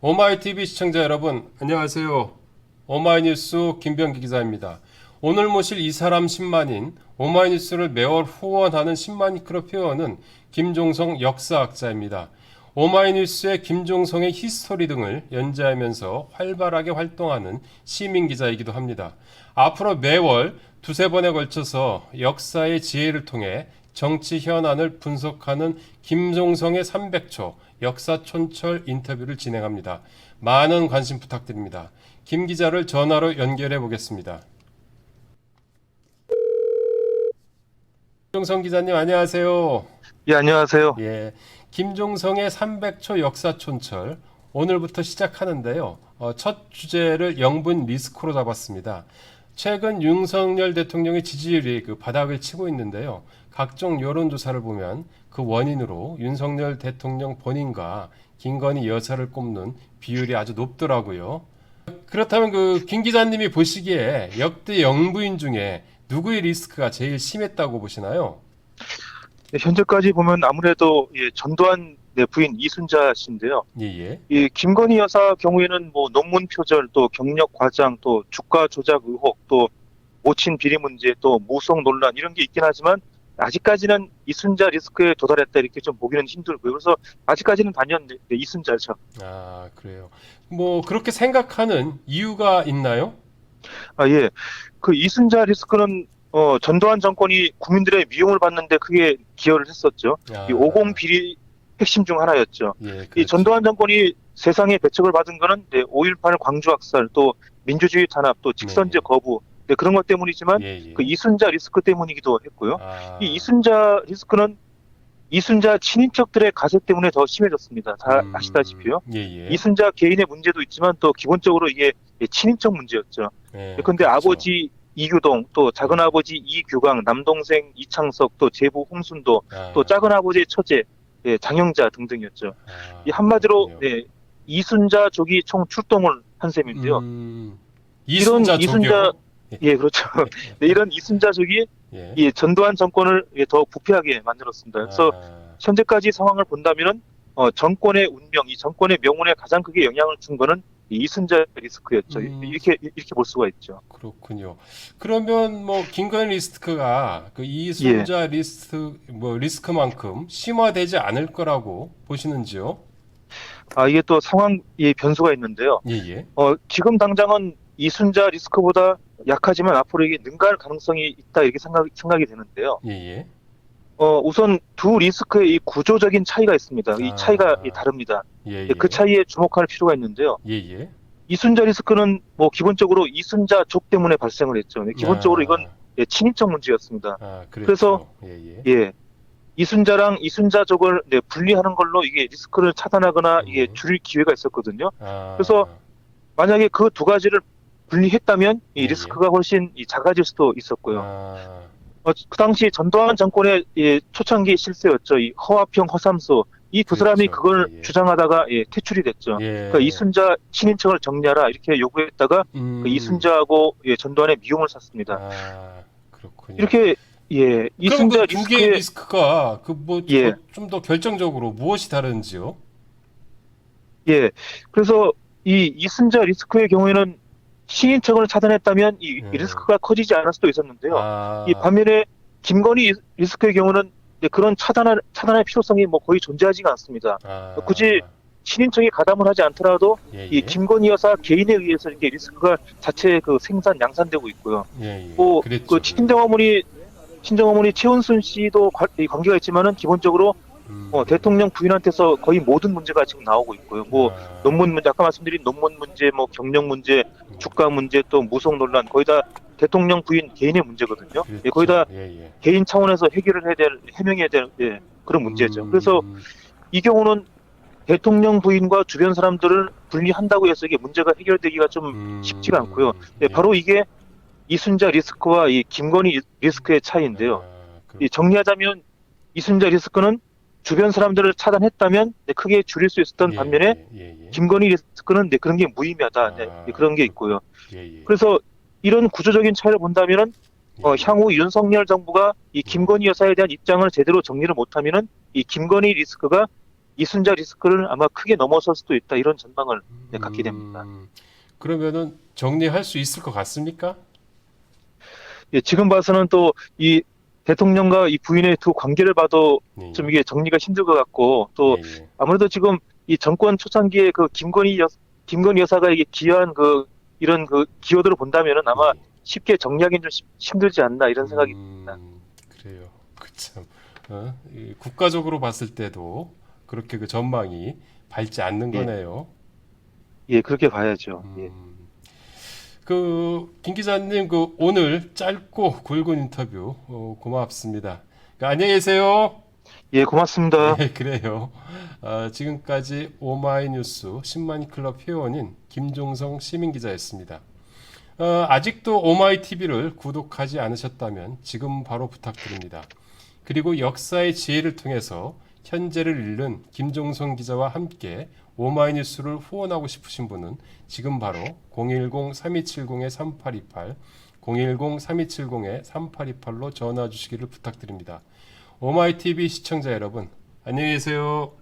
오마이TV 시청자 여러분, 안녕하세요. 오마이뉴스 김병기 기자입니다. 오늘 모실 이 사람 10만인, 오마이뉴스를 매월 후원하는 10만인 클럽 회원은 김종성 역사학자입니다. 오마이뉴스의 김종성의 히스토리 등을 연재하면서 활발하게 활동하는 시민기자이기도 합니다. 앞으로 매월 두세 번에 걸쳐서 역사의 지혜를 통해 정치 현안을 분석하는 김종성의 300초 역사촌철 인터뷰를 진행합니다. 많은 관심 부탁드립니다. 김 기자를 전화로 연결해 보겠습니다. 김종성 기자님 안녕하세요. 예, 안녕하세요. 예, 김종성의 300초 역사촌철 오늘부터 시작하는데요. 첫 주제를 영분 리스크로 잡았습니다. 최근 윤석열 대통령의 지지율이 바닥을 치고 있는데요. 각종 여론조사를 보면 그 원인으로 윤석열 대통령 본인과 김건희 여사를 꼽는 비율이 아주 높더라고요. 그렇다면 김 기자님이 보시기에 역대 영부인 중에 누구의 리스크가 제일 심했다고 보시나요? 예, 현재까지 보면 아무래도 전두환 부인 이순자 씨인데요. 예예. 이 김건희 여사 경우에는 뭐 논문 표절, 또 경력 과장, 또 주가 조작 의혹, 또 모친 비리 문제, 또 무속 논란 이런 게 있긴 하지만 아직까지는 이순자 리스크에 도달했다 이렇게 좀 보기는 힘들고요. 그래서 아직까지는 단연 이순자죠. 아, 그래요. 뭐 그렇게 생각하는 이유가 있나요? 아, 예. 그 이순자 리스크는 전두환 정권이 국민들의 미움을 받는데 크게 기여를 했었죠. 아, 이 50 비리 핵심 중 하나였죠. 예, 이 그렇죠. 전두환 정권이 세상에 배척을 받은 거는 5.18 광주 학살, 또 민주주의 탄압, 또 직선제 네. 거부, 그런 것 때문이지만 예, 예. 그 이순자 리스크 때문이기도 했고요. 아, 이 이순자 리스크는 이순자 친인척들의 가세 때문에 더 심해졌습니다. 다 아시다시피요. 예, 예. 이순자 개인의 문제도 있지만 또 기본적으로 이게 친인척 문제였죠. 예, 그런데 그렇죠. 아버지 이규동, 또 작은아버지 이규광, 남동생 이창석, 또 제부 홍순도, 아, 또 작은아버지의 처제 장영자 등등이었죠. 아, 이 한마디로 그렇군요. 이순자족이 총 출동을 한 셈인데요. 이순자 이순자 조교? 그렇죠. 네, 이런 이순자족이 예. 이 전두환 정권을 더 부패하게 만들었습니다. 그래서 아, 현재까지 상황을 본다면은 정권의 운명, 이 정권의 명운에 가장 크게 영향을 준 거는 이 이순자 리스크였죠. 이렇게 볼 수가 있죠. 그렇군요. 그러면 뭐 김건희 리스크가 그 이순자 리스크만큼 심화되지 않을 거라고 보시는지요? 아, 이게 또 상황 변수가 있는데요. 예, 예. 지금 당장은 이순자 리스크보다 약하지만 앞으로 이게 능가할 가능성이 있다 이렇게 생각이 되는데요. 예, 예. 우선 두 리스크의 이 구조적인 차이가 있습니다. 이 차이가 아, 다릅니다. 예, 그 예. 차이에 주목할 필요가 있는데요. 예, 예. 이순자 리스크는 뭐 기본적으로 이순자족 때문에 발생을 했죠. 기본적으로 이건 친인척 문제였습니다. 그랬죠. 그래서 예, 예. 예, 이순자랑 이순자족을 분리하는 걸로 이게 리스크를 차단하거나 이게 줄일 기회가 있었거든요. 아, 그래서 만약에 그 두 가지를 분리했다면 이 예, 리스크가 훨씬 작아질 수도 있었고요. 아, 그 당시 전두환 정권의 초창기 실세였죠. 이 허화평, 허삼수 이 두 사람이 그렇죠. 그걸 예, 예. 주장하다가 퇴출이 됐죠. 예. 그러니까 이순자 친인척을 정리하라 이렇게 요구했다가 그 이순자하고 전두환의 미움을 샀습니다. 아, 그렇군요. 이렇게 그럼 이순자 그 두 개의 리스크에 리스크가 예, 좀 더 결정적으로 무엇이 다른지요? 예. 그래서 이 이순자 리스크의 경우에는 친인척을 차단했다면 이 예. 리스크가 커지지 않을 수도 있었는데요. 이 아, 반면에 김건희 리스크의 경우는 그런 차단의 필요성이 뭐 거의 존재하지가 않습니다. 아, 굳이 친인척이 가담을 하지 않더라도 예, 이 예. 김건희 여사 개인에 의해서 이렇게 리스크가 자체 생산 양산되고 있고요. 예, 예. 또 그랬죠. 그 친정어머니 최은순 씨도 관계가 있지만은 기본적으로 대통령 부인한테서 거의 모든 문제가 지금 나오고 있고요. 뭐 아, 논문 문제, 아까 말씀드린 논문 문제, 뭐 경력 문제, 주가 문제, 또 무속 논란 거의 다 대통령 부인 개인의 문제거든요. 그랬죠. 거의 다 예, 예. 개인 차원에서 해명해야 될 그런 문제죠. 그래서 이 경우는 대통령 부인과 주변 사람들을 분리한다고 해서 이게 문제가 해결되기가 좀 쉽지가 않고요. 예. 바로 이게 이순자 리스크와 이 김건희 리스크의 차이인데요. 아, 정리하자면 이순자 리스크는 주변 사람들을 차단했다면 크게 줄일 수 있었던 예, 반면에 예, 예. 김건희 리스크는 그런 게 무의미하다. 아, 그런 게 있고요. 예, 예. 그래서 이런 구조적인 차이를 본다면은 예. 향후 윤석열 정부가 이 김건희 여사에 대한 입장을 제대로 정리를 못하면은 이 김건희 리스크가 이순자 리스크를 아마 크게 넘어설 수도 있다 이런 전망을 갖게 됩니다. 그러면은 정리할 수 있을 것 같습니까? 예, 지금 봐서는 또 이 대통령과 이 부인의 두 관계를 봐도 네, 좀 이게 정리가 힘들 것 같고 또 예, 예. 아무래도 지금 이 정권 초창기에 그 김건희 여사가 이게 기여한 그 이런 그 기여도를 본다면은 아마 예. 쉽게 정리하기는 좀 힘들지 않나 이런 생각이 듭니다. 그래요. 그참 국가적으로 봤을 때도 그렇게 그 전망이 밝지 않는 예, 거네요. 예, 그렇게 봐야죠. 예, 김 기자님 오늘 짧고 굵은 인터뷰 고맙습니다. 안녕히 계세요. 예, 고맙습니다. 예, 그래요. 지금까지 오마이뉴스 신만이 클럽 회원인 김종성 시민 기자였습니다. 아직도 오마이TV를 구독하지 않으셨다면 지금 바로 부탁드립니다. 그리고 역사의 지혜를 통해서 현재를 읽는 김종성 기자와 함께 오마이뉴스를 후원하고 싶으신 분은 지금 바로 010-3270-3828, 010-3270-3828로 전화 주시기를 부탁드립니다. 오마이TV 시청자 여러분, 안녕히 계세요.